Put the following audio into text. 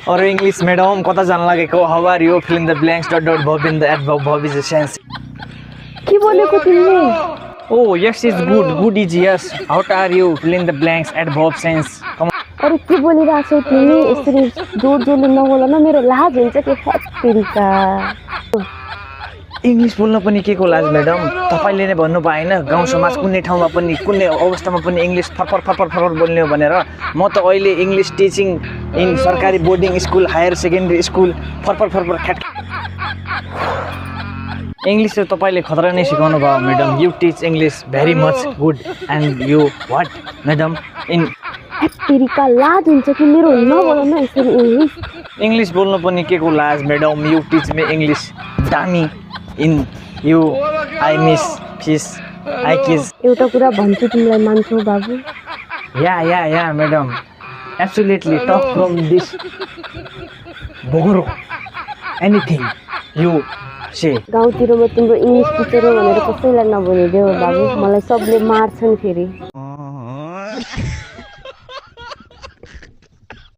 Or English madam, kota jan lageko. How are you? Fill in the blanks. Dot dot verb in the adverb. Verb is a sense. के बोलेको तिमीले? Oh yes, it's good. Good is yes. How are you? Fill in the blanks. Adverb sense. Come on. अरे के बोलिरहेछौ तिमी? यसरी जोड जोडले नबोल न, मेरो लाज हुन्छ के फत्तिरिका। इङ्ग्लिस बोल्न पनि के को लाज म्याडम? तपाईले नै भन्नु भएन गाउँ समाज कुनै ठाउँमा पनि कुनै अवस्थामा पनि इङ्ग्लिस फरफर फरफर फरफर बोल्ने हो भनेर। म त अहिले इङ्ग्लिस टिचिङ इन सरकारी boarding school higher secondary school फरफर फरफर ख्याट। इङ्ग्लिस त तपाईले खतरा नै सिकाउनु भयो madam. You teach English very much good and you what madam इन फत्तिरिका लाज हुन्छ कि मेरो नबोल न यसरी इङ्ग्लिस। इङ्ग्लिस बोल्नु पनि के को लाज madam? You teach me English दामी in you I miss fish I kiss. एउटा कुरा भन्छु तिमीलाई, मान्छौ बाबु? या madam absolutely talk from this बोगरो एनिथिङ यु से। गाउँतिर म तिम्रो इङ्ग्लिस टिचर हो भनेर कसैलाई नभनिदेऊ बाबु, मलाई सबले मार्छन् फेरि।